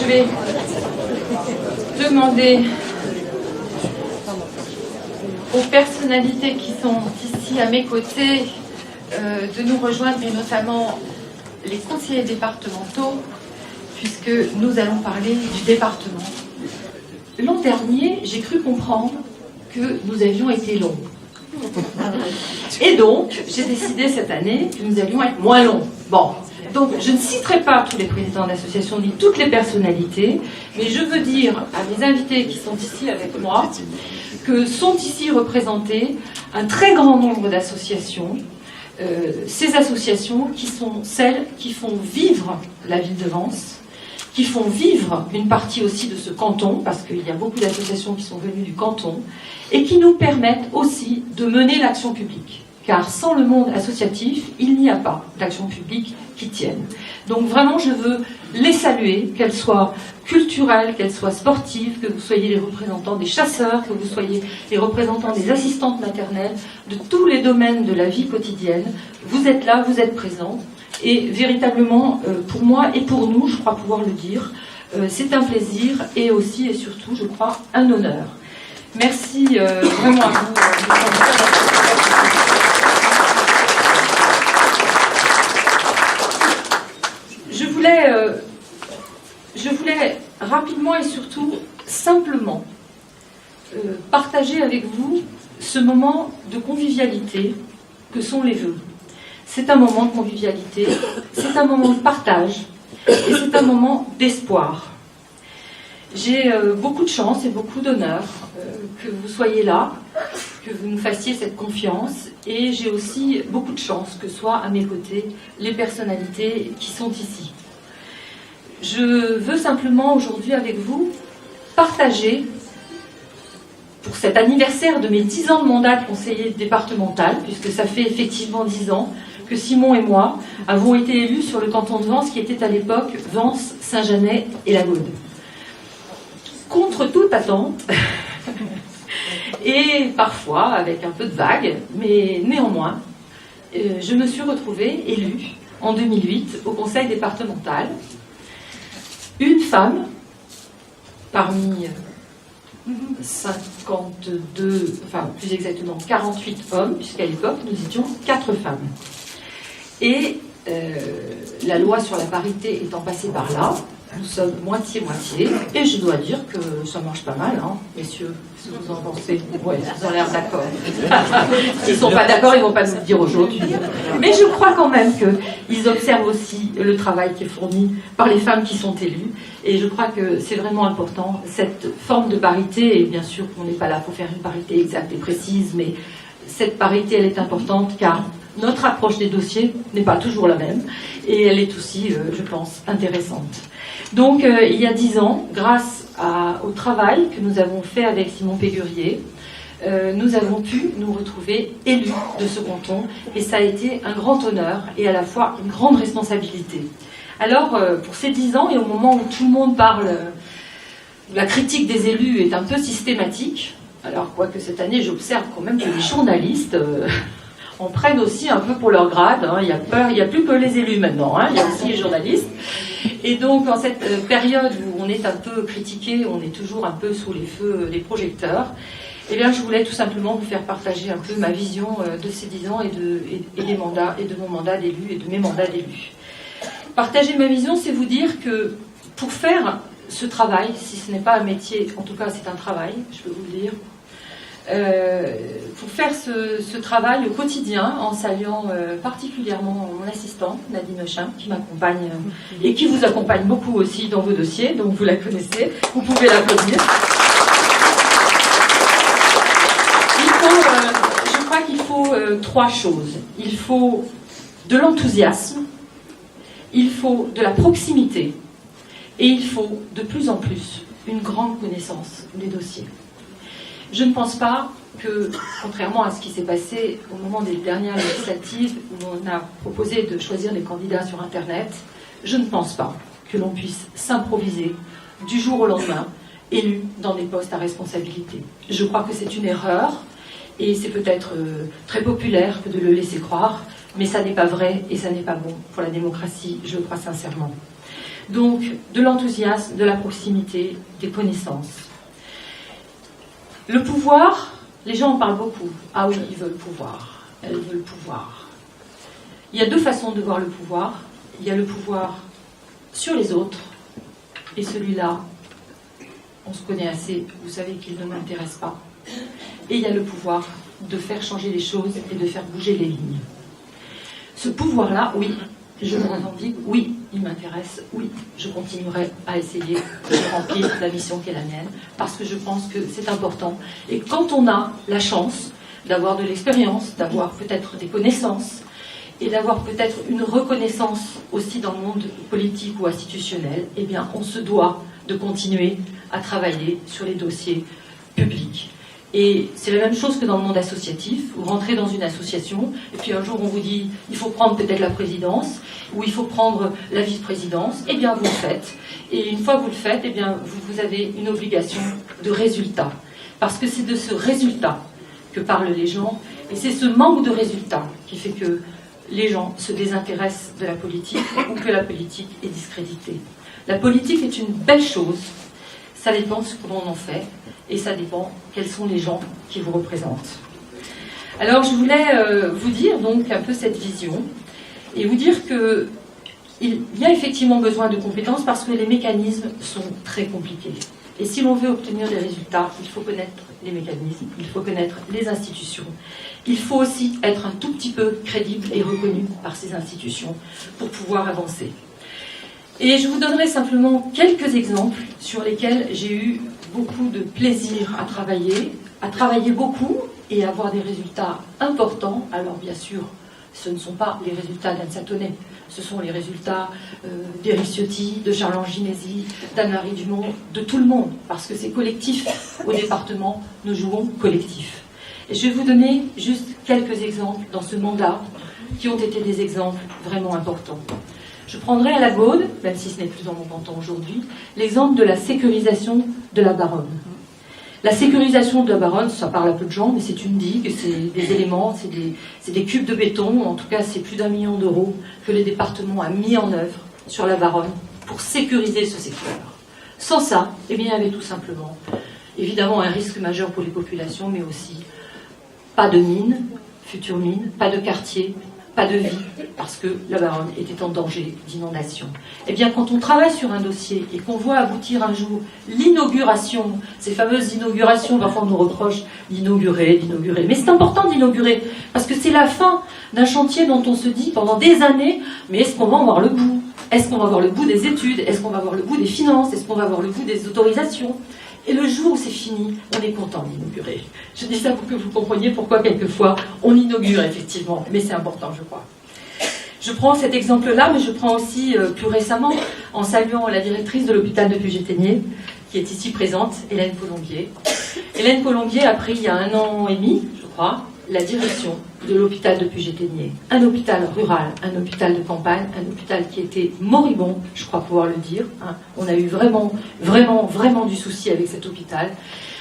je vais demander aux personnalités qui sont ici à mes côtés de nous rejoindre, et notamment les conseillers départementaux, puisque nous allons parler du département. L'an dernier, j'ai cru comprendre que nous avions été longs. Et donc, j'ai décidé cette année que nous allions être moins longs. Bon, donc je ne citerai pas tous les présidents d'associations ni toutes les personnalités, mais je veux dire à mes invités qui sont ici avec moi que sont ici représentés un très grand nombre d'associations. Ces associations qui sont celles qui font vivre la ville de Vence, qui font vivre une partie aussi de ce canton, parce qu'il y a beaucoup d'associations qui sont venues du canton, et qui nous permettent aussi de mener l'action publique. Car sans le monde associatif, il n'y a pas d'action publique qui tienne. Donc vraiment, je veux les saluer, qu'elles soient culturelles, qu'elles soient sportives, que vous soyez les représentants des chasseurs, que vous soyez les représentants des assistantes maternelles, de tous les domaines de la vie quotidienne. Vous êtes là, vous êtes présents. Et véritablement, pour moi et pour nous, je crois pouvoir le dire, c'est un plaisir et aussi et surtout, je crois, un honneur. Merci vraiment à vous. Je voulais rapidement et surtout simplement partager avec vous ce moment de convivialité que sont les vœux. C'est un moment de convivialité, c'est un moment de partage et c'est un moment d'espoir. J'ai beaucoup de chance et beaucoup d'honneur que vous soyez là, que vous nous fassiez cette confiance, et j'ai aussi beaucoup de chance que soient à mes côtés les personnalités qui sont ici. Je veux simplement aujourd'hui avec vous partager, pour cet anniversaire de mes 10 ans de mandat de conseiller départemental, puisque ça fait effectivement 10 ans que Simon et moi avons été élus sur le canton de Vence, qui était à l'époque Vence, Saint-Janet et la Gaude. Contre toute attente, et parfois avec un peu de vague, mais néanmoins, je me suis retrouvée élue en 2008 au conseil départemental. Une femme parmi 52, enfin plus exactement 48 hommes, puisqu'à l'époque nous étions 4 femmes. Et la loi sur la parité étant passée par là, nous sommes moitié-moitié, et je dois dire que ça marche pas mal, hein, messieurs, ce que vous en pensez. Oui, ils ont l'air d'accord. S'ils ne sont pas d'accord, ils ne vont pas nous le dire aujourd'hui. Mais je crois quand même qu'ils observent aussi le travail qui est fourni par les femmes qui sont élues, et je crois que c'est vraiment important, cette forme de parité, et bien sûr qu'on n'est pas là pour faire une parité exacte et précise, mais cette parité, elle est importante, car notre approche des dossiers n'est pas toujours la même, et elle est aussi, je pense, intéressante. Donc, il y a 10 ans, grâce au travail que nous avons fait avec Simon Pégurier, nous avons pu nous retrouver élus de ce canton, et ça a été un grand honneur et à la fois une grande responsabilité. Alors, pour ces 10 ans, et au moment où tout le monde parle, la critique des élus est un peu systématique, alors quoique cette année, j'observe quand même que les journalistes en prennent aussi un peu pour leur grade, hein. Il n'y a plus que les élus maintenant, hein. Il y a aussi les journalistes. Et donc, en cette période où on est un peu critiqué, on est toujours un peu sous les feux des projecteurs, eh bien, je voulais tout simplement vous faire partager un peu ma vision de ces 10 ans et des mandats, et de mon mandat d'élu et de mes mandats d'élu. Partager ma vision, c'est vous dire que pour faire ce travail, si ce n'est pas un métier, en tout cas c'est un travail, je peux vous le dire, pour faire ce travail au quotidien, en saluant particulièrement mon assistante Nadine Ochin, qui m'accompagne et qui vous accompagne beaucoup aussi dans vos dossiers, donc vous la connaissez, vous pouvez l'applaudir. Je crois qu'il faut 3 choses. Il faut de l'enthousiasme, il faut de la proximité, et il faut de plus en plus une grande connaissance des dossiers. Je ne pense pas que, contrairement à ce qui s'est passé au moment des dernières législatives où on a proposé de choisir les candidats sur Internet, je ne pense pas que l'on puisse s'improviser du jour au lendemain élu dans des postes à responsabilité. Je crois que c'est une erreur et c'est peut-être très populaire que de le laisser croire, mais ça n'est pas vrai et ça n'est pas bon pour la démocratie, je le crois sincèrement. Donc, de l'enthousiasme, de la proximité, des connaissances. Le pouvoir, les gens en parlent beaucoup. Ah oui, ils veulent le pouvoir. Elles veulent le pouvoir. Il y a deux façons de voir le pouvoir. Il y a le pouvoir sur les autres, et celui-là, on se connaît assez, vous savez qu'il ne m'intéresse pas. Et il y a le pouvoir de faire changer les choses et de faire bouger les lignes. Ce pouvoir-là, oui, je me revendique, oui, il m'intéresse, oui, je continuerai à essayer de remplir la mission qui est la mienne, parce que je pense que c'est important. Et quand on a la chance d'avoir de l'expérience, d'avoir peut-être des connaissances, et d'avoir peut-être une reconnaissance aussi dans le monde politique ou institutionnel, eh bien, on se doit de continuer à travailler sur les dossiers publics. Et c'est la même chose que dans le monde associatif. Vous rentrez dans une association, et puis un jour on vous dit il faut prendre peut-être la présidence, ou il faut prendre la vice-présidence, eh bien vous le faites. Et une fois que vous le faites, eh bien vous avez une obligation de résultat. Parce que c'est de ce résultat que parlent les gens, et c'est ce manque de résultat qui fait que les gens se désintéressent de la politique ou que la politique est discréditée. La politique est une belle chose, ça dépend ce que l'on en fait et ça dépend quels sont les gens qui vous représentent. Alors je voulais vous dire donc un peu cette vision et vous dire qu'il y a effectivement besoin de compétences parce que les mécanismes sont très compliqués. Et si l'on veut obtenir des résultats, il faut connaître les mécanismes, il faut connaître les institutions. Il faut aussi être un tout petit peu crédible et reconnu par ces institutions pour pouvoir avancer. Et je vous donnerai simplement quelques exemples sur lesquels j'ai eu beaucoup de plaisir à travailler beaucoup et avoir des résultats importants. Alors bien sûr, ce ne sont pas les résultats d'Anne Satonnet, ce sont les résultats d'Éric Ciotti, de Charles Ginesi, d'Anne-Marie Dumont, de tout le monde, parce que c'est collectif. Au département, nous jouons collectif. Et je vais vous donner juste quelques exemples dans ce mandat qui ont été des exemples vraiment importants. Je prendrai à la Gaude, même si ce n'est plus dans mon canton aujourd'hui, l'exemple de la sécurisation de la Baronne. La sécurisation de la Baronne, ça parle à peu de gens, mais c'est une digue, c'est des éléments, c'est des cubes de béton, en tout cas c'est plus d'1 million d'euros que le département a mis en œuvre sur la Baronne pour sécuriser ce secteur. Sans ça, eh bien, il y avait tout simplement, évidemment, un risque majeur pour les populations, mais aussi pas de mines, futures mines, pas de quartier, pas de vie, parce que la Baronne était en danger d'inondation. Eh bien, quand on travaille sur un dossier et qu'on voit aboutir un jour l'inauguration, ces fameuses inaugurations, parfois on nous reproche d'inaugurer, mais c'est important d'inaugurer, parce que c'est la fin d'un chantier dont on se dit pendant des années, mais est-ce qu'on va en voir le bout? Est-ce qu'on va voir le bout des études? Est-ce qu'on va voir le bout des finances? Est-ce qu'on va voir le bout des autorisations? Et le jour où c'est fini, on est content d'inaugurer. Je dis ça pour que vous compreniez pourquoi quelquefois on inaugure effectivement, mais c'est important je crois. Je prends cet exemple-là, mais je prends aussi plus récemment, en saluant la directrice de l'hôpital de Puget-Théniers, qui est ici présente, Hélène Colombier. Hélène Colombier a pris il y a 1 an et demi, je crois, la direction de l'hôpital de Puget-Théniers. Un hôpital rural, un hôpital de campagne, un hôpital qui était moribond, je crois pouvoir le dire. Hein. On a eu vraiment du souci avec cet hôpital.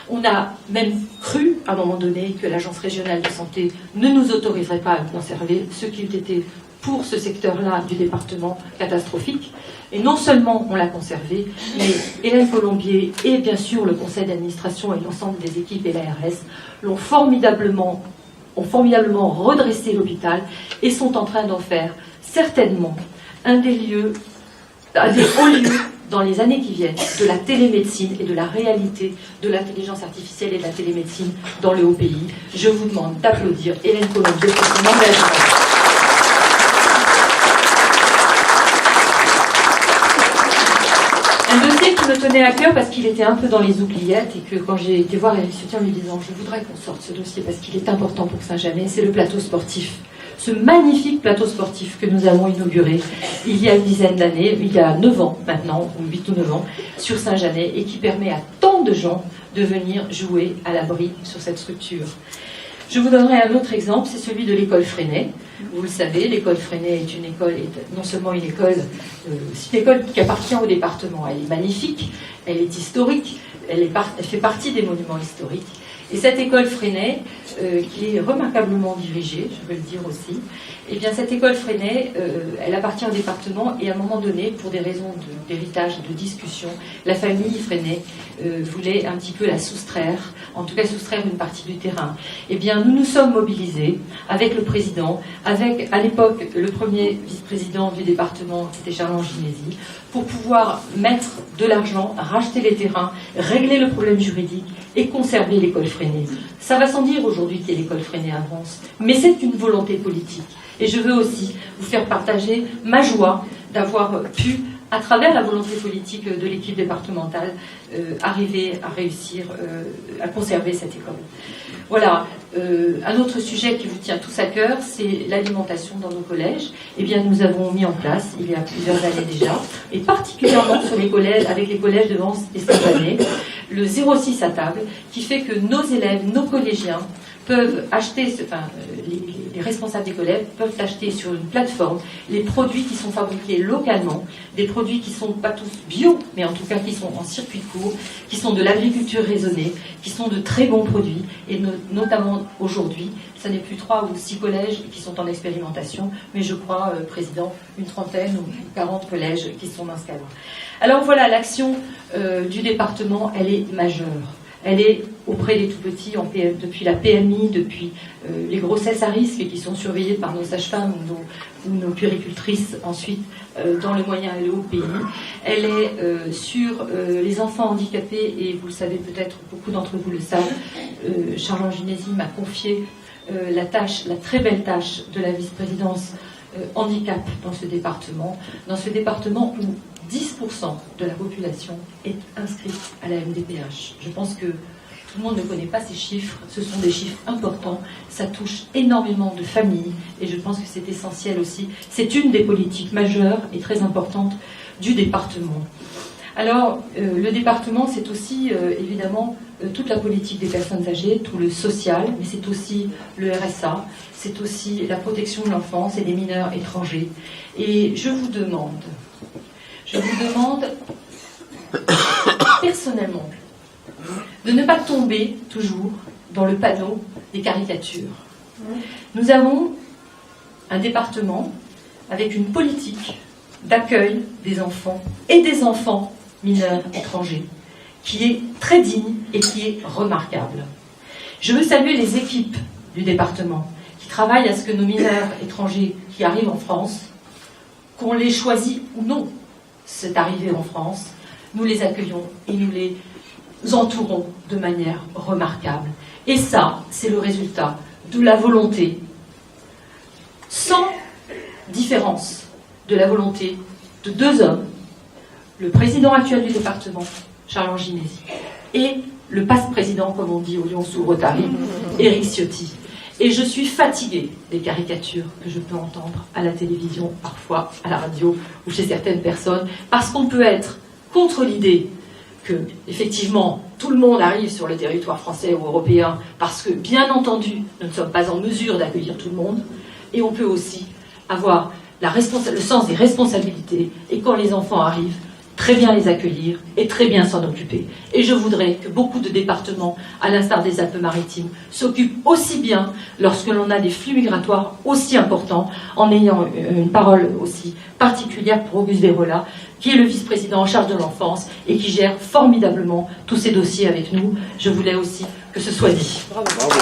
On a même cru, à un moment donné, que l'Agence régionale de santé ne nous autoriserait pas à le conserver, ce qui eût été pour ce secteur-là du département catastrophique. Et non seulement on l'a conservé, mais Hélène Colombier et bien sûr le conseil d'administration et l'ensemble des équipes et l'ARS ont formidablement redressé l'hôpital et sont en train d'en faire certainement un des hauts lieux dans les années qui viennent de la télémédecine et de la réalité de l'intelligence artificielle et de la télémédecine dans le haut pays. Je vous demande d'applaudir Hélène Colombier pour son engagement. Un dossier qui me tenait à cœur parce qu'il était un peu dans les oubliettes et que quand j'ai été voir Éric Ciotti en lui disant je voudrais qu'on sorte ce dossier parce qu'il est important pour Saint-Jamais, c'est le plateau sportif. Ce magnifique plateau sportif que nous avons inauguré il y a une dizaine d'années, il y a 9 ans maintenant, ou 8 ou 9 ans, sur Saint-Jamais et qui permet à tant de gens de venir jouer à l'abri sur cette structure. Je vous donnerai un autre exemple, c'est celui de l'école Freinet. Vous le savez, l'école Freinet est une école, non seulement une école, c'est une école qui appartient au département. Elle est magnifique, elle est historique, elle fait partie des monuments historiques. Et cette école Freinet qui est remarquablement dirigée, je veux le dire aussi. Eh bien, cette école Freinet, elle appartient au département et à un moment donné, pour des raisons d'héritage, de discussion, la famille Freinet voulait un petit peu la soustraire, en tout cas soustraire une partie du terrain. Eh bien, nous nous sommes mobilisés avec le président, avec à l'époque le premier vice-président du département, c'était Charles Ginesi, pour pouvoir mettre de l'argent, racheter les terrains, régler le problème juridique et conserver l'école Freinet. Ça va sans dire aujourd'hui que l'école Freinet avance, mais c'est une volonté politique. Et je veux aussi vous faire partager ma joie d'avoir pu, à travers la volonté politique de l'équipe départementale, arriver à réussir à conserver cette école. Voilà. Un autre sujet qui vous tient tous à cœur, c'est l'alimentation dans nos collèges. Eh bien, nous avons mis en place, il y a plusieurs années déjà, et particulièrement sur les collèges, avec les collèges de Vence et Saint-Valais, le 06 à table, qui fait que nos élèves, nos collégiens, peuvent acheter, les responsables des collèges peuvent acheter sur une plateforme les produits qui sont fabriqués localement, des produits qui ne sont pas tous bio, mais en tout cas qui sont en circuit court, qui sont de l'agriculture raisonnée, qui sont de très bons produits, et notamment aujourd'hui, ce n'est plus 3 ou 6 collèges qui sont en expérimentation, mais je crois, Président, une trentaine ou 40 collèges qui sont dans ce cas-là. Alors voilà, l'action du département, elle est majeure. Elle est auprès des tout-petits, depuis la PMI, depuis les grossesses à risque qui sont surveillées par nos sages-femmes ou nos puéricultrices ensuite dans le moyen et le haut pays. Elle est sur les enfants handicapés, et vous le savez peut-être, beaucoup d'entre vous le savent, Charles Ginesi m'a confié la très belle tâche de la vice-présidence handicap dans ce département où 10% de la population est inscrite à la MDPH. Je pense que tout le monde ne connaît pas ces chiffres, ce sont des chiffres importants, ça touche énormément de familles, et je pense que c'est essentiel aussi. C'est une des politiques majeures et très importantes du département. Alors, le département, c'est aussi évidemment toute la politique des personnes âgées, tout le social, mais c'est aussi le RSA, c'est aussi la protection de l'enfance et des mineurs étrangers. Et je vous demande personnellement de ne pas tomber toujours dans le panneau des caricatures. Nous avons un département avec une politique d'accueil des enfants et des enfants mineurs étrangers qui est très digne et qui est remarquable. Je veux saluer les équipes du département qui travaillent à ce que nos mineurs étrangers qui arrivent en France, qu'on les choisit ou non, cette arrivée en France, nous les accueillons et nous les entourons de manière remarquable. Et ça, c'est le résultat de la volonté, sans différence, de la volonté de 2 hommes, le président actuel du département, Charles Ginesi, et le passe-président, comme on dit au Lyon-sous-Rotary, Éric Ciotti. Et je suis fatiguée des caricatures que je peux entendre à la télévision, parfois à la radio, ou chez certaines personnes, parce qu'on peut être contre l'idée que, effectivement, tout le monde arrive sur le territoire français ou européen, parce que, bien entendu, nous ne sommes pas en mesure d'accueillir tout le monde, et on peut aussi avoir le sens des responsabilités, et quand les enfants arrivent, très bien les accueillir et très bien s'en occuper. Et je voudrais que beaucoup de départements, à l'instar des Alpes-Maritimes, s'occupent aussi bien lorsque l'on a des flux migratoires aussi importants, en ayant une parole aussi particulière pour Auguste Desrola, qui est le vice-président en charge de l'enfance et qui gère formidablement tous ces dossiers avec nous. Je voulais aussi que ce soit dit. Bravo. Bravo.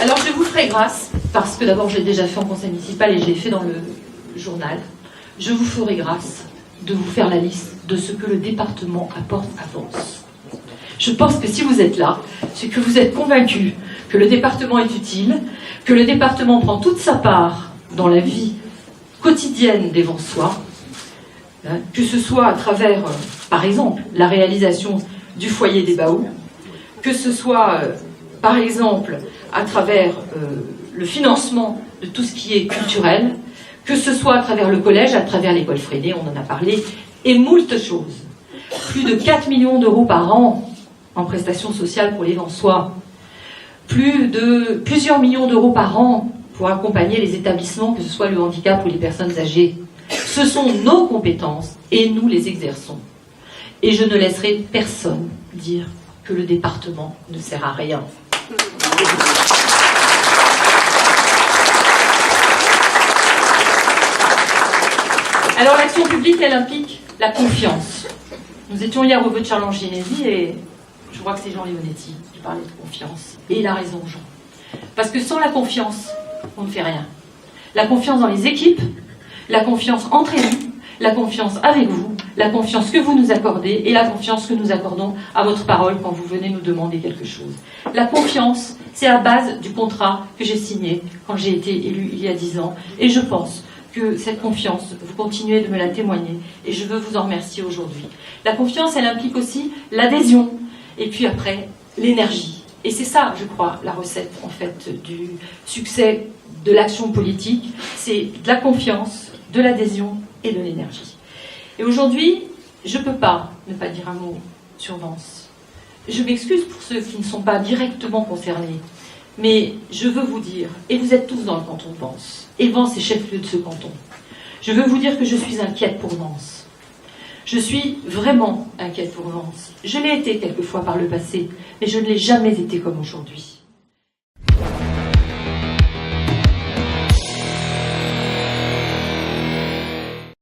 Alors je vous ferai grâce, parce que d'abord je l'ai déjà fait en conseil municipal et je l'ai fait dans le journal, je vous ferai grâce de vous faire la liste de ce que le département apporte à Vence. Je pense que si vous êtes là, c'est que vous êtes convaincus que le département est utile, que le département prend toute sa part dans la vie quotidienne des Vensois, que ce soit à travers, par exemple, la réalisation du foyer des Baous, que ce soit, par exemple, à travers le financement de tout ce qui est culturel, que ce soit à travers le collège, à travers l'école Freinet, on en a parlé, et moult choses. Plus de 4 millions d'euros par an en prestations sociales pour les Vensois, plusieurs millions d'euros par an pour accompagner les établissements, que ce soit le handicap ou les personnes âgées. Ce sont nos compétences et nous les exerçons. Et je ne laisserai personne dire que le département ne sert à rien. Alors l'action publique, elle implique la confiance. Nous étions hier au vœu de Charles-Angénésie et je crois que c'est Jean Leonetti qui parlait de confiance. Et il a raison, Jean. Parce que sans la confiance, on ne fait rien. La confiance dans les équipes, la confiance entre élus, la confiance avec vous, la confiance que vous nous accordez et la confiance que nous accordons à votre parole quand vous venez nous demander quelque chose. La confiance, c'est la base du contrat que j'ai signé quand j'ai été élu il y a 10 ans. Et je pense que cette confiance, vous continuez de me la témoigner et je veux vous en remercier aujourd'hui. La confiance, elle implique aussi l'adhésion et puis après, l'énergie. Et c'est ça, je crois, la recette, en fait, du succès de l'action politique. C'est de la confiance, de l'adhésion et de l'énergie. Et aujourd'hui, je ne peux pas ne pas dire un mot sur Vence. Je m'excuse pour ceux qui ne sont pas directement concernés, mais je veux vous dire, et vous êtes tous dans le canton de Vence, et Vence est chef-lieu de ce canton, je veux vous dire que je suis inquiète pour Vence. Je suis vraiment inquiète pour Vence. Je l'ai été quelquefois par le passé, mais je ne l'ai jamais été comme aujourd'hui.